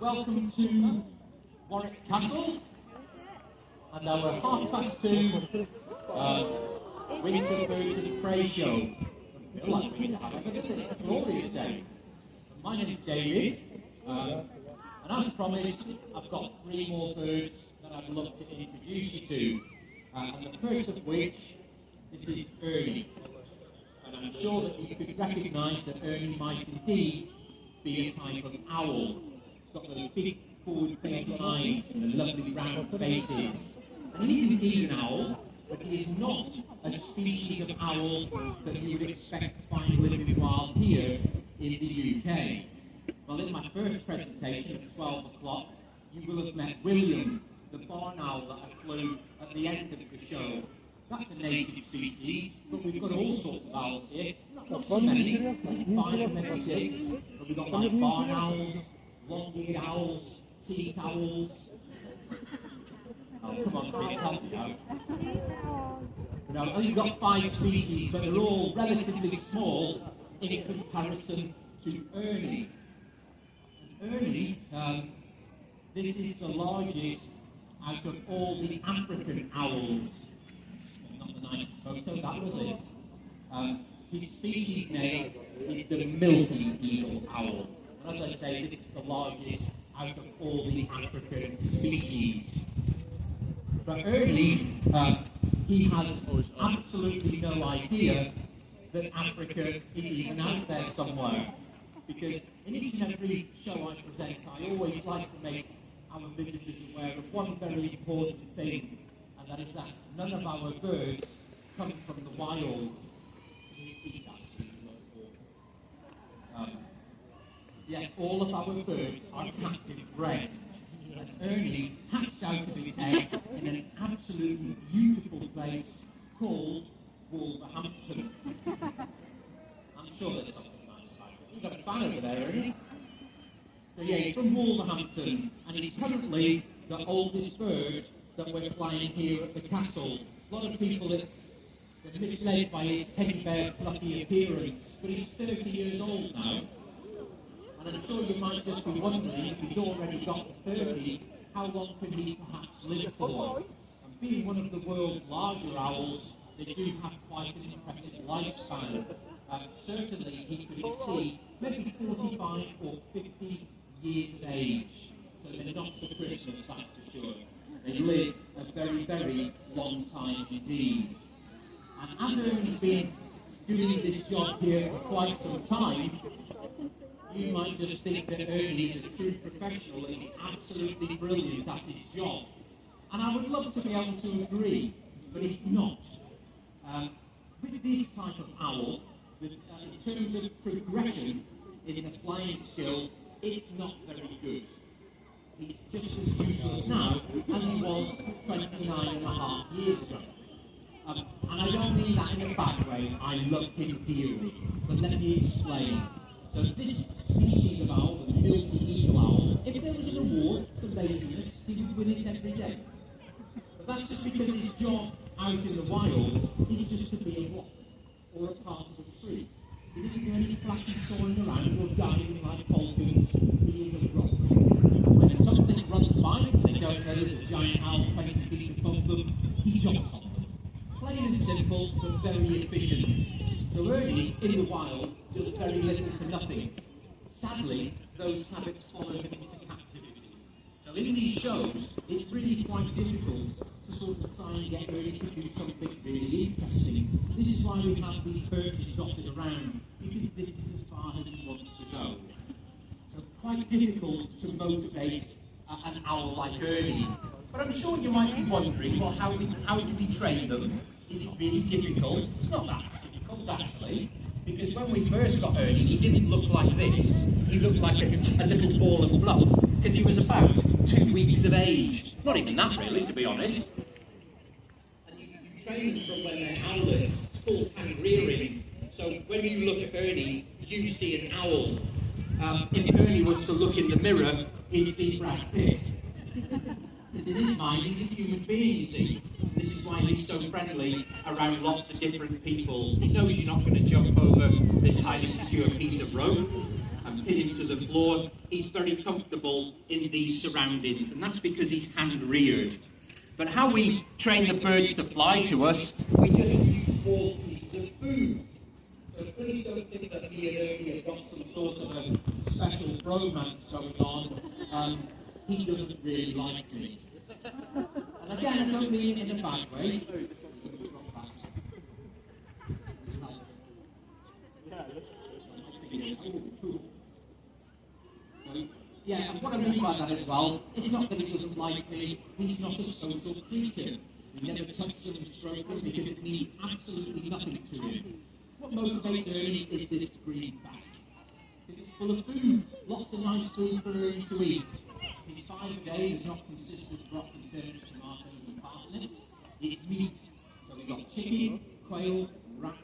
welcome to Warwick Castle and our 2:30 Winter Birds and Prey show. I feel like we have it's a glorious day. My name is David, and as promised, I've got 3 more birds that I'd love to introduce you to, and the first of which, this is Ernie. And I'm sure that you could recognise that Ernie might indeed be a type of owl. It's got those big forward-facing eyes and the lovely round faces. And he is indeed an owl, but he is not a species of owl that you would expect to find living wild here in the UK. Well, in my first presentation at 12 o'clock, you will have met William, the barn owl that I flew at the end of the show. That's a native species, but we've got all sorts of owls here. Not so many, 5, maybe 6. But we've got like barn owls, long-eared owls, teat owls. Oh, come on, kids, help me out. I've only got 5 species, but they're all relatively small in comparison to Ernie. And Ernie, this is the largest out of all the African owls. Not the nicest photo, that was it. His species name is the milky eagle owl. And as I say, this is the largest out of all the African species. But Ernie, he has absolutely no idea that Africa is even out there somewhere. Because in each and every show I present, I always like to make our visitors aware of one very important thing, and that is that none of our birds come from the wild. Yes, all of our birds are captive bred. And Ernie hatched out of his egg in an absolutely beautiful place called Wolverhampton. I'm sure there's something nice about it. You've got a fan over there, Ernie? So yeah, he's from Wolverhampton, and he's currently the oldest bird that we're flying here at the castle. A lot of people are misled by his teddy bear fluffy appearance, but he's 30 years old now. And I'm sure you might just be wondering, if he's already got to 30, how long can he perhaps live for? And being one of the world's larger owls, they do have quite an impressive lifespan. Certainly he could exceed maybe 45 or 50 years of age. So they're not for Christmas, that's for sure. They live a very, very long time indeed. And as Ernie's been doing this job here for quite some time, you might just think that Ernie is a true professional and he's absolutely brilliant at his job. And I would love to be able to agree, but he's not. With this type of owl, in terms of progression in the flying skill, it's not very good. He's just as useless now as he was 29 and a half years ago. And I don't mean that in a bad way. I love him dearly. But let me explain. So this species of owl, the milky eagle owl, if there was an award for laziness, he would win it every day. But that's just because his job out in the wild is just to be a rock or a part of a tree. He doesn't do any flashy soaring around or diving like falcons. He is a rock. When something runs by and they don't know there's a giant owl 20 feet above them, he jumps on them. Plain and simple, but very efficient. So Ernie, in the wild, does very little to nothing. Sadly, those habits follow him into captivity. So in these shows, it's really quite difficult to sort of try and get Ernie to do something really interesting. This is why we have these perches dotted around, because this is as far as he wants to go. So quite difficult to motivate an owl like Ernie. But I'm sure you might be wondering, well, how do we train them? Is it really difficult? It's not that difficult, actually. Because when we first got Ernie, he didn't look like this. He looked like a little ball of fluff, because he was about 2 weeks of age. Not even that, really, to be honest. And you train them from when they're owlets. It's called hand rearing. So when you look at Ernie, you see an owl. If Ernie was to look in the mirror, he'd see Brad Pitt. Because in his mind, he's a human being, you see. This is why he's so friendly around lots of different people. He knows you're not going to jump over this highly secure piece of rope and jumping into the floor, he's very comfortable in these surroundings, and that's because he's hand-reared. But how we train the birds to fly to us, we just use small pieces of food. So please don't think that me and Ernie have got some sort of a special romance going on. He doesn't really like me. And again, I don't mean it in a bad way. Yeah, and what I mean by that as well, it's not that he doesn't like me, he's not a social creature. We never touch him and stroke him because it means absolutely nothing to him. What motivates Ernie is this green bag. Because it's full of food, lots of nice food for Ernie to eat. His 5 a day does not consist of broccoli, turnips, tomatoes and parsnips. It's meat. So we've got chicken, quail, rat,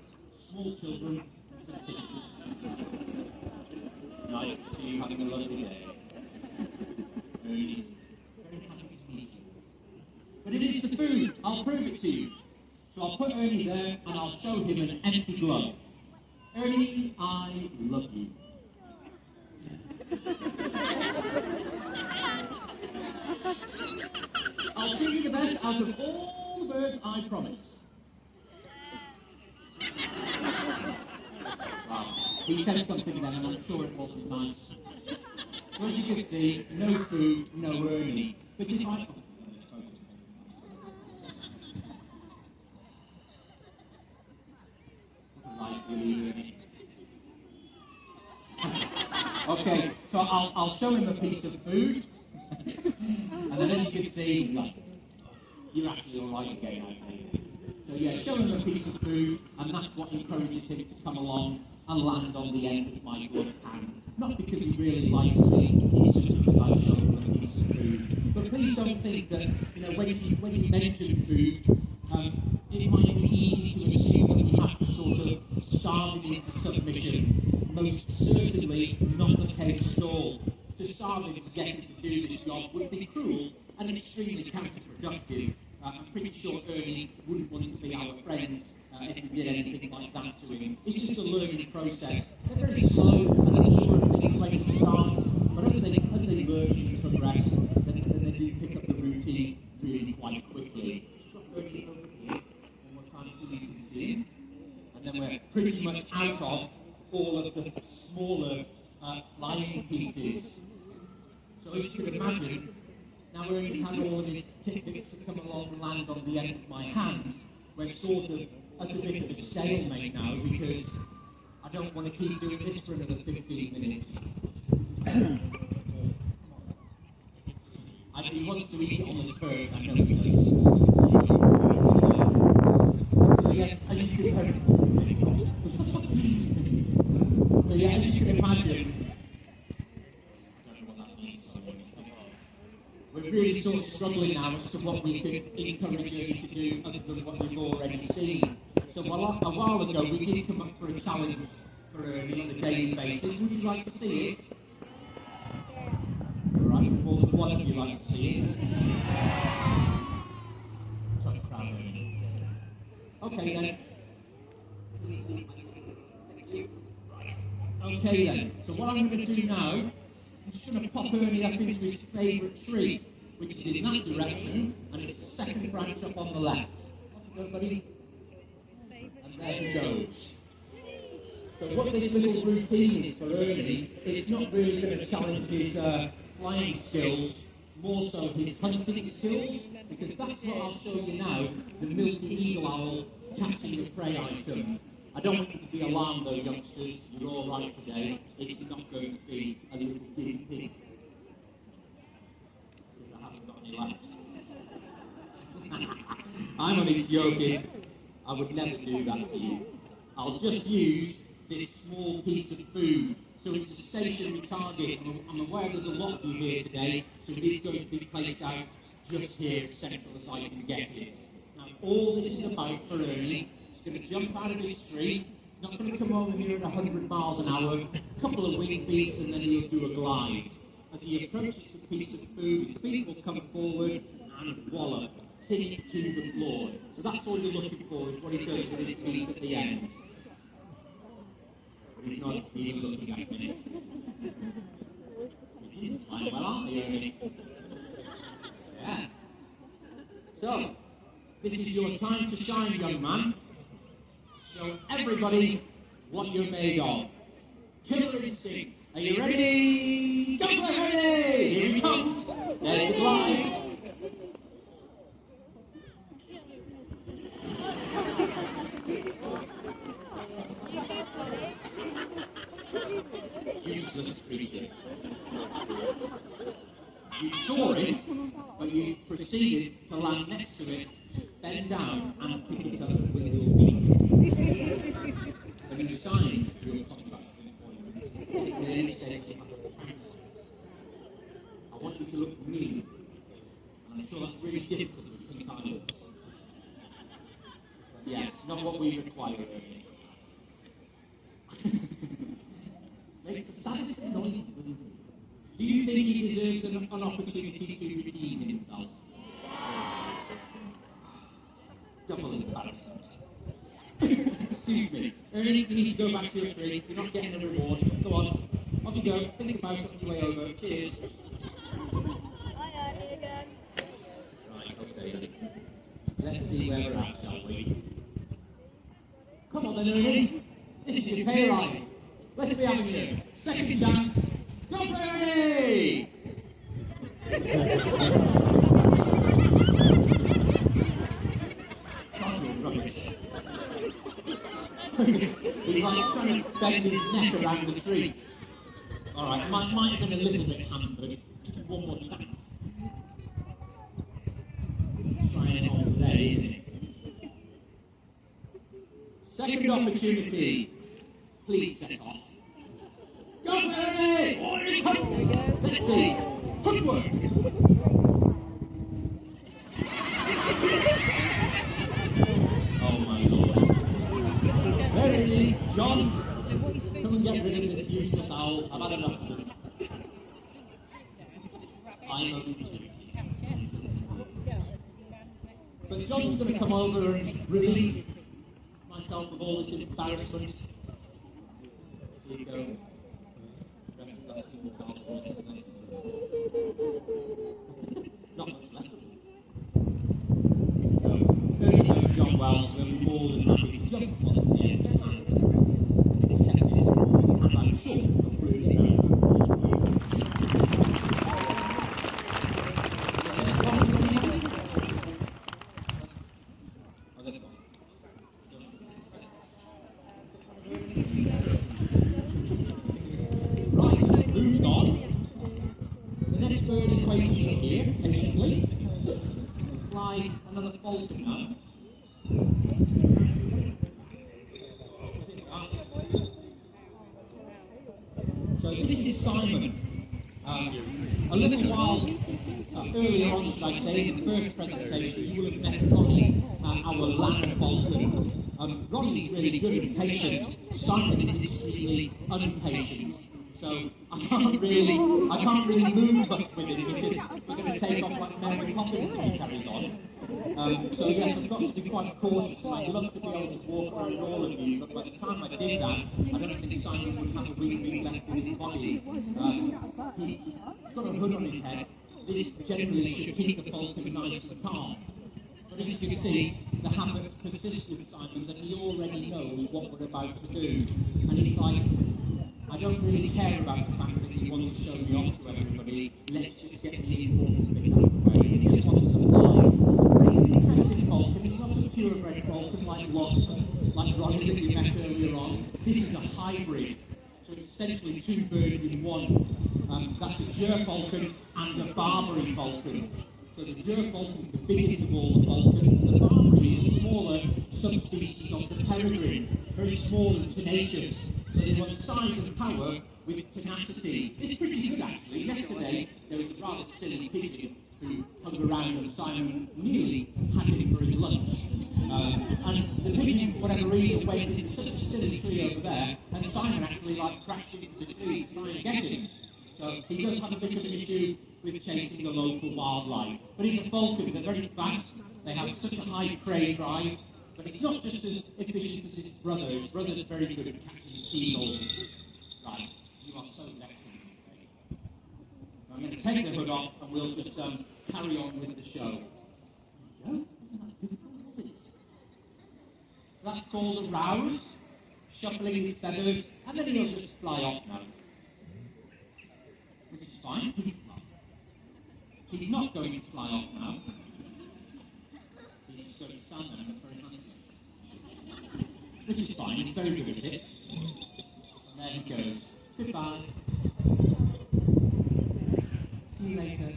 small children, and some pigeons. Nice to see you having a lovely day. Ernie, very happy to meet you. But it is the food. I'll prove it to you. So I'll put Ernie there and I'll show him an empty glove. Ernie, I love you. I'll treat you the best out of all the birds, I promise. Wow. He said something then and I'm sure it wasn't nice. So as you can see, no food, no Ernie. But it's right. Okay, so I'll show him a piece of food, and then as you can see, like, you're actually all right again, I think. So yeah, show him a piece of food, and that's what encourages him to come along and land on the end of my gloved hand. Not because he really likes me, it's just because I show him a piece of food. But please don't think that, when you mention food, it might be easy to assume that we have to sort of starve him into submission. Most certainly not the case at all. To starve him to get him to do this job would be cruel and extremely counterproductive. I'm pretty sure Ernie wouldn't want to be our friends if we did anything like that to him. It's just a learning process. They're very slow and unsure of things when you start, but as they learn and progress, then they do pick up the routine really quite quickly. Drop Ernie over here one more time so you can see him. And then we're pretty much out of all of the smaller flying pieces. So as you can imagine, now Ernie's had all of his tidbits to come along and land on the end of my hand, we're sort of at a bit of a stalemate now because I don't want to keep doing this for another 15 minutes. He wants to eat it on his bird, I know he does. So yes, as you can So yeah, as you can imagine, I don't know what that means, we're really sort of struggling now as to what we could encourage you to do other than what we've already seen. So a while ago we did come up for a challenge for Ernie on a daily basis. Would you like to see it? Alright, more than one of you like to see it. Tough crowd, Ernie. Okay then. Okay then, so what I'm going to do now, I'm just going to pop Ernie up into his favourite tree, which is in that direction, and it's the second branch up on the left. Off you go, buddy. And there he goes. So what this little routine is for Ernie, it's not really going to challenge his flying skills, more so his hunting skills, because that's what I'll show you now, the milky eagle owl catching a prey item. I don't want you to be alarmed though, youngsters, you're all right today. It's not going to be a little guinea pig. Because I haven't got any left. I'm only joking. I would never do that to you. I'll just use this small piece of food. So it's a stationary target. I'm aware there's a lot of you here today, so it is going to be placed out just here as central as I can get it. Now, all this is about for Ernie, he's going to jump out of his tree, not going to come over here at 100 miles an hour, a couple of wing beats, and then he'll do a glide. As he approaches the piece of food, his feet will come forward and wallop, hitting it to the floor. So that's all you're looking for, is what he does with his feet at the end. But he's not even looking at me. He's flying well, aren't they, Ernie? Yeah. So, this is your time to shine, young man. Show everybody what you're made of. Killer instinct. Are you ready? Go for it, Ernie! Here he comes. There's the glide. Useless creature. You saw it, but you proceeded to land next to it, bend down and pick it up with your beak. When you signed your contract with employment, it clearly states you have a campsite. I want you to look mean, and I'm sure that's really difficult with pink eyelids. Yes, not what we require, Ernie. Makes the saddest noise. Do you think he deserves an opportunity to redeem himself? Double embarrassment. Excuse me. Ernie, you need to go back to your tree. You're not getting a reward. Go on. Off you go. Think about it on your way over. Cheers. Hi, Ernie again. Right, okay. Let's see where we're at, shall we? Come on then, Ernie. This is your pay rise. Let's be having you. Second chance. Go for Ernie! God, you're rubbish. He's like trying to bend his neck around the tree. Alright, might have been a little bit hampered. Just one more chance. Trying it on today, isn't it? Second opportunity. Please set off. Go for it! On it comes! Let's see. Footwork! Oh my lord. Where is he? John? Come and get rid of this useless owl. I've had enough of him. I'm a But John's going to come over and relieve myself of all this embarrassment. Here you go. Not much left. So, there you go, John Wells will be more than happy to jump onto the end of the time. Except this and I'm sure he'll really know. Right, moving on. The next bird is waiting here, patiently. We'll fly another falcon now. So this is Simon. A little while earlier on, should I say, in the first presentation, you will have met Ronnie, our land falcon. Ronnie's really good and patient. Simon is extremely impatient. So I can't really move much with him because we're going to take off like Mary Poppins when he carries on. So yes, I've got to be quite cautious. I'd love to be able to walk around all of you, but by the time I did that, I don't think Simon would have a wing left in his body. He's got a hood on his head. This generally should keep the falcon nice and calm. But as you can see, the habits persist with Simon that he already knows what we're about to do. And he's like, I don't really care about the fact that he wants to show me off to everybody. Let's just get the important bit out of the way. He just wants to fly. But he's an interesting falcon. He's not a purebred falcon like Ronnie that we met earlier on. This is a hybrid. So it's essentially two birds in one. That's a gerfalcon and a Barbary falcon. So the gerfalcon is the biggest of all the falcons. The Barbary is a smaller subspecies of the peregrine, very small and tenacious. So they want size and power with tenacity. It's pretty good actually. Yesterday there was a rather silly pigeon who hung around and Simon nearly had him for his lunch. And the pigeon, for whatever reason, went into such a silly tree over there, and Simon actually crashed into the tree to try and get him. So he does have a bit of an issue with chasing the local wildlife. But he's a falcon, they're very fast, they have such a high prey drive, but he's not just as efficient as his brother. His brother's very good at catching in seagulls. Right, you are so vexing today. I'm going to take the hood off and we'll just carry on with the show. There you go. Isn't that difficult, was it? That's called a rouse, shuffling his feathers, and then he'll just fly off now. Which is fine. He's not going to fly off now. He's just going to stand there and look very handsome. Which is fine, he's very good at it. And there he goes. Goodbye. See you later.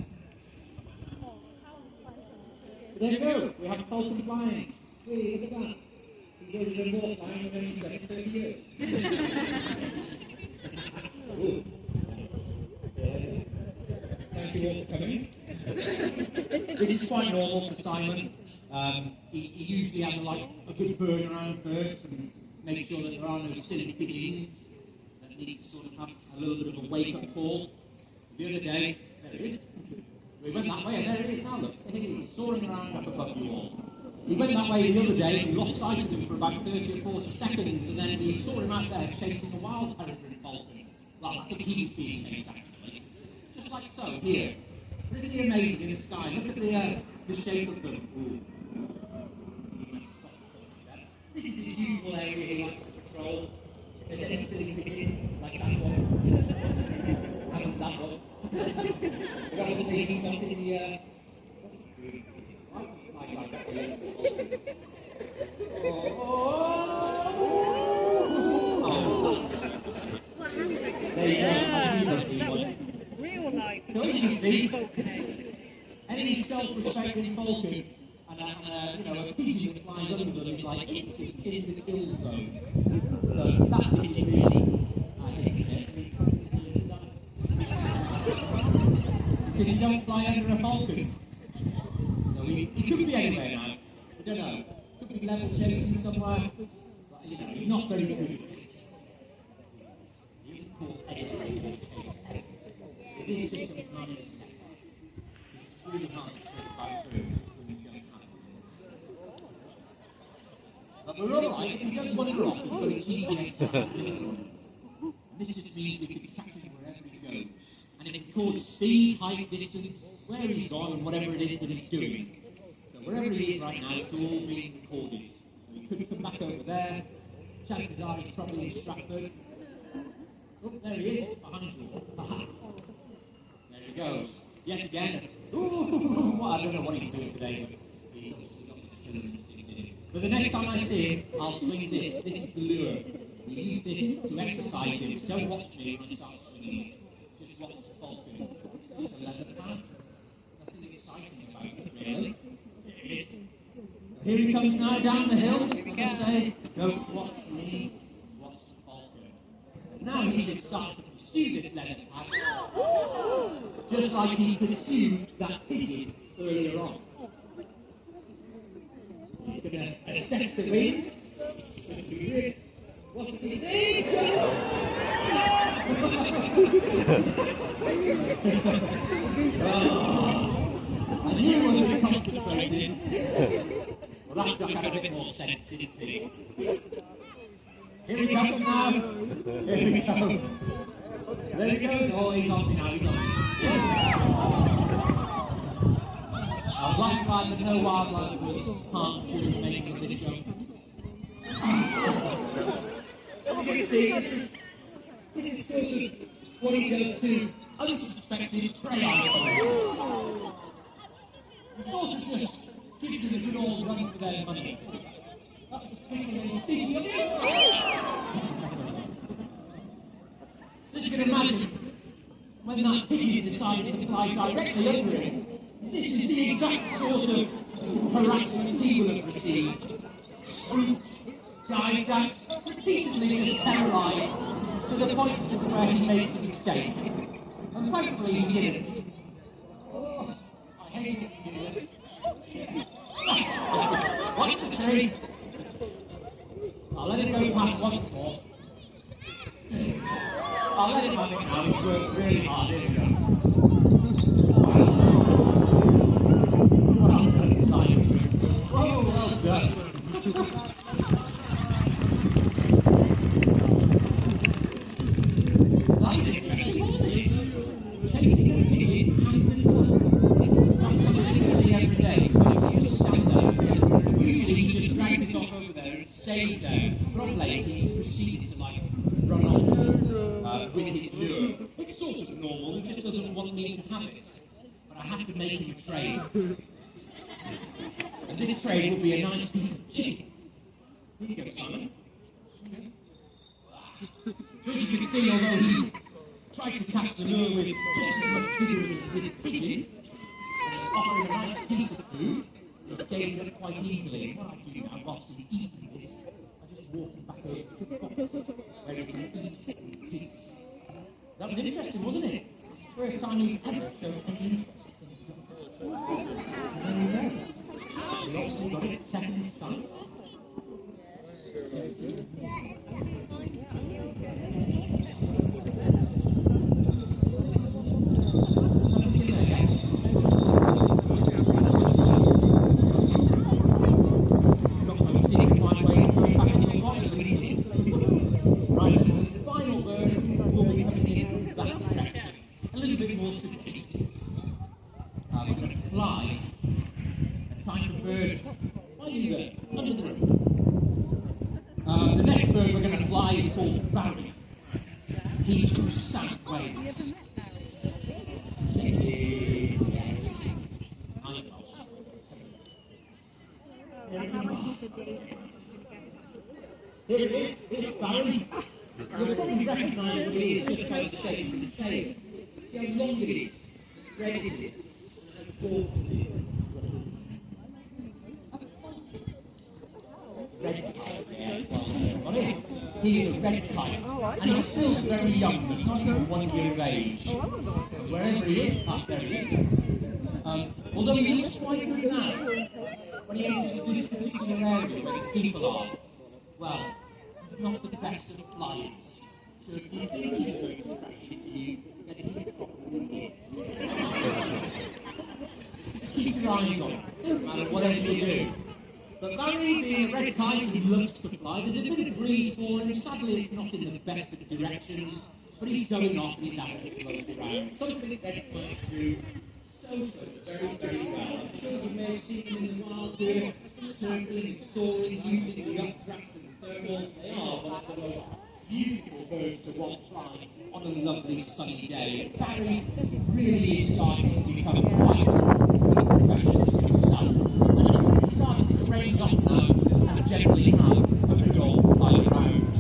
There we go, we have a falcon flying. Hey, look at that. He's going to do more flying than he's done in 30 years. Thank you all for coming. This is quite normal for Simon. He usually has a good burn around first and make sure that there are no silly pigeons that need to sort of have a little bit of a wake-up call. The other day, there he is. We went that way and there he is now, look. He's soaring around up above you all. He went that way the other day and we lost sight of him for about 30 or 40 seconds and then we saw him out there chasing a wild peregrine falcon. Well, I think he was being chased actually. Just like so, here. But isn't he amazing in the sky? Look at the shape of them. Ooh. This is his usual area he likes to patrol. If there's any silly pigeons, like that one. And that one. But obviously he's not in the like that here. There you go. Real life. So as you see, any self-respecting falcon and a pigeon that flies under them is like instant in the kill zone. So that pigeon really, I hate it. Because you don't fly under a falcon. So he could be anywhere now. I don't know. Could be level chasing somewhere. But he's not very good at it. He's called Eddie. It is just a kind of setback. It's really hard to talk about birds when you don't have them. But we're alright. If he does wander off, he's got a GPS tracker. And this just means we can track him wherever he goes. And it records speed, height, distance, where he's gone, and whatever it is that he's doing. So wherever he is right now, it's all being recorded. So he could come back over there. Chances are he's probably in Stratford. Oh, there he is, behind you. Aha. There he goes. Yet again. Ooh, I don't know what he's doing today, but he's obviously got the killer instinct in him. But the next time I see him, I'll swing this. This is the lure. We use this to exercise him. So don't watch me when I start swinging it. Just watch the falcon. It's just a leather pad. Nothing exciting about it, really. Here he comes now down the hill. As I say, don't watch me, watch the falcon. Now he should start to pursue this leather pad, just like he pursued that pigeon earlier on. He's going to assess the wind. Just to be good. What does he see? I knew he wasn't concentrating. Well, that duck had a bit more sense, didn't he? Here we come now. Here we go. There he goes. Oh, he's on me now. He's on me. I would like to add that no wildlife was harmed during the making of this show. As you can see, this is sort of what he does to unsuspected prey items. He sort of just gives them a good old run for their money. That was particularly sneaky of him. Just you can imagine when that pigeon decided to fly directly over him. This is the exact sort of harassment he will have received. Spooked, dived out, repeatedly just terrorised, to the point of where he makes a mistake. And thankfully he didn't. Oh, I hate it when you do this. Watch the tree. I'll let him go past once more. I'll let him have it now. He's worked really hard. Here we go. Well done, Simon. Oh, well done. have it, but I have to make him a trade. And this trade will be a nice piece of chicken. Here you go, Simon. So as you can see, although he tried to catch the lure with just as much vigor as he did pigeon, offering a nice piece of food, it gave it up quite easily. And what I do now, whilst he's eating this, I just walk him back over to the box, where he can eat in peace. That was interesting, wasn't it? It's the first time he's ever shown any interest in it. There we go. We obviously got it second sight. The next bird we're going to fly is called Barry. He's from South Wales. Yes. I know. Here it is. Here's Barry. You'll probably recognise what it is just by the shape of the tail. See how long it is, red it is, and forked it is. Red kite, yeah. He is a red kite, and he's still very young. He's not even 1 year of age. Wherever he is, there he is. Although he looks quite good now, when he enters this particular area where the people are, well, he's not the best of flyers. So if you think he's going to crash into you, then he probably is. Just keep your eyes on him, no matter whatever you do. But Barry, being a red kite, he loves to fly. There's a bit of breeze for him. Sadly, it's not in the best of directions, but he's going off and he's having a float around. Something that red kites do so very, very well. I'm sure you may have seen them in the wild here, circling and soaring, using the updraft and the thermals. They are one of the most beautiful birds to watch fly on a lovely sunny day. Barry really is starting to become quite professional himself. Starting to rain off now and generally have a good old flying round.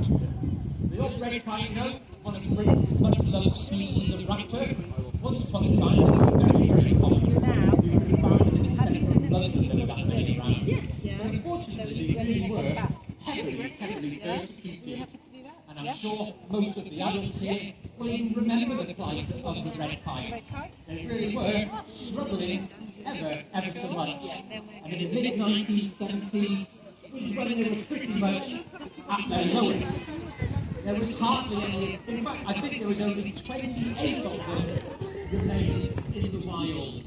The old red kite, you know, one of Britain's much loved species of raptor. Once upon a time, they were very, very common. We could have found them in the centre of London that were rattling around. But unfortunately, they really were heavily persecuted. And I'm sure most of the adults here will even remember the plight of the red kite. They really were struggling ever so much. And in the mid-1970s was when they were pretty much at their lowest. There was hardly any, in fact, I think there was only 28 of them remaining in the wild.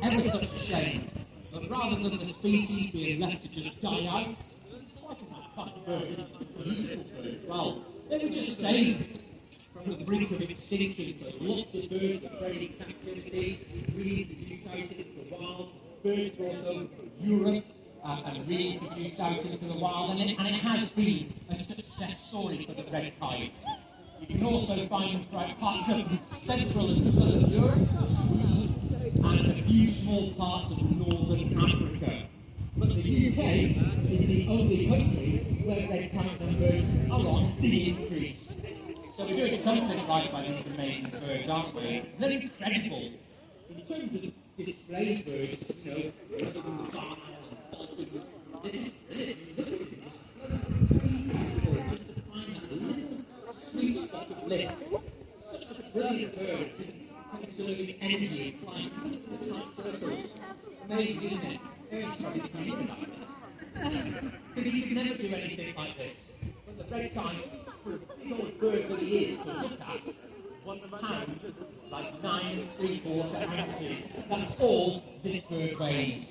Ever such a shame. But rather than the species being left to just die out, it's quite a fun bird, isn't it? It's a beautiful bird as well. They were just saved from the brink of extinction, so lots of birds were bred in captivity, reintroduced out into the wild, birds brought over from Europe and reintroduced out into the wild, and it has been a success story for the red kite. You can also find them throughout parts of Central and Southern Europe, and a few small parts of Northern Africa. But the UK is the only country where red kite numbers are on the increase. So we're doing something right by these amazing birds, aren't we? They're incredible. In terms of display birds, you know, other than the barn and just to find that little sweet spot of lift. Such a brilliant bird, conserving energy and flying in tight circles. Amazing, isn't it? Birds probably think about this. Because he could never do anything like this. But the red kite, for a big old bird that he is to look at, 1 pound, like 9 3/4 ounces. That's all this bird weighs.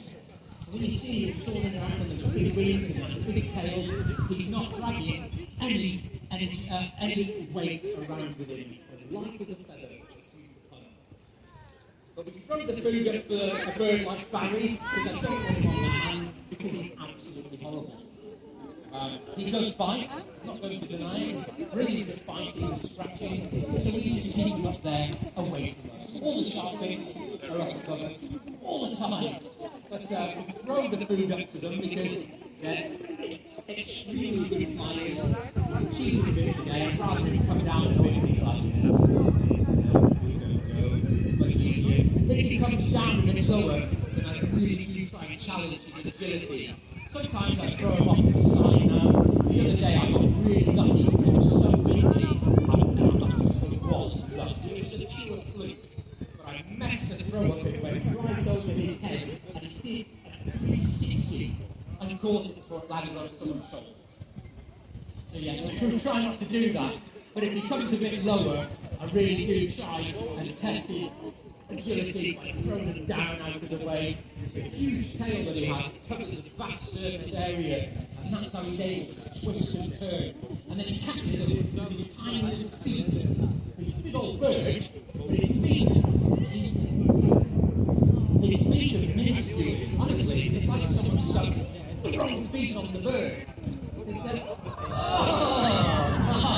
When you see him soaring around with those big wings and that big tail, he's not dragging any weight around with him. He's light as a feather. But we throw the food up for a bird like Barry, because I don't want him on the hand, because he's absolutely horrible. He does bite, I'm not going to deny it. Brilliant at biting and scratching, so we need to keep him up there away from us. All the sharp bits are us covered, all the time. But we throw the food up to them because it's extremely good flyers. I'm cheating a bit today, rather than come down a bit and try. It's much easier. If he comes down a bit lower, then I really do try and challenge his agility. Sometimes I throw him off to the side now. The other day I got really lucky because it was so windy. I'm not sure it was luck. It was a pure fluke. But I messed the throw up, it went right over his head, and he did a 360 and caught it before it landed on someone's shoulder. So yes, we try not to do that. But if he comes a bit lower, I really do try and test his agility by throwing him down out of the way. The huge tail that he has covers a vast surface area, and that's how he's able to twist and turn. And then he catches them with his tiny little feet. He's a big old bird, but his feet are minuscule. Honestly, it's like someone stuck the wrong feet on the bird. Oh,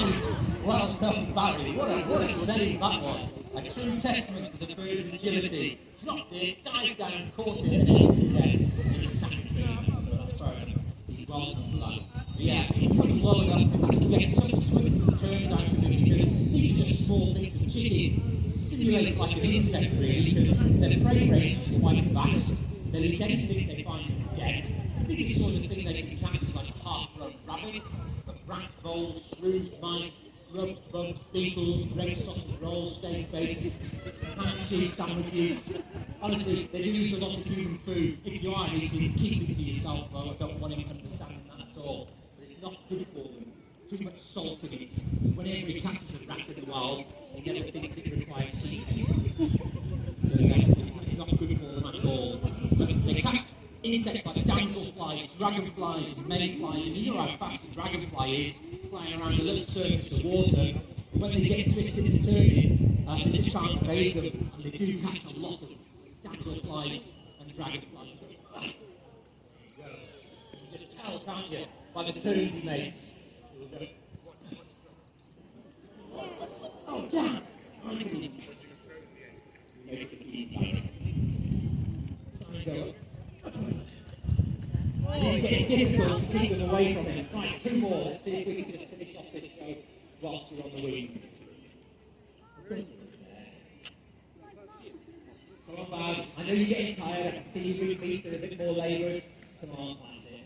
nice! Well done, Barry. What a save that was. A true testament to the bird's agility. Dropped it, dived down, caught it, and then in a sanctuary. That's fair enough. He's well done for that. But yeah, if he comes low enough, I can get such twists and turns out of him because these are just small bits of chicken. Simulates like an insect really because their prey range is quite vast. They'll eat anything they find dead. The biggest sort of thing they can catch is like a half-grown rabbit, but rats, voles, shrews, mice, grubs, bugs, beetles, red sausage rolls, steak bakes, ham and cheese sandwiches. Honestly, they do eat a lot of human food. If you are eating, keep it to yourself though. I don't want him understanding that at all. But it's not good for them. Too much salt in it. Whenever he catches a rat in the wild, he never thinks it requires seasoning. So yes, it's not good for them at all. But they catch insects like damselflies, dragonflies, and mayflies, and you know how fast a dragonfly is, flying around a little surface of water. When they get twisted and turning, they just can't evade them, and they do catch a lot of damselflies and dragonflies. There you go. You can just tell, can't you, by the turns he makes. Oh, damn! I couldn't make it easy. Time to go. It's getting difficult to keep them away from him. Right, two more. Let's see if we can just finish off this show whilst you're on the wing. Come on, Baz. I know you're getting tired. I can see your wing feet are a bit more laboured. Come on, that's it.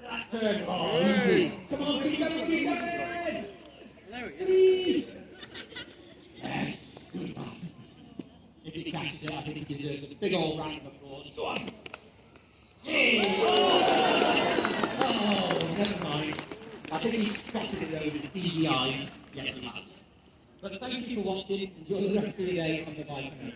That turn. Oh, easy. Come on, keep going, keep going. Please. Yes, good man. If he catches it, I think he deserves a big old round of applause. Go on! Hey! Oh, never mind. I think he spotted it though with easy eyes. Yes, he has. But thank you for watching. Enjoy the rest of the day on the bike now.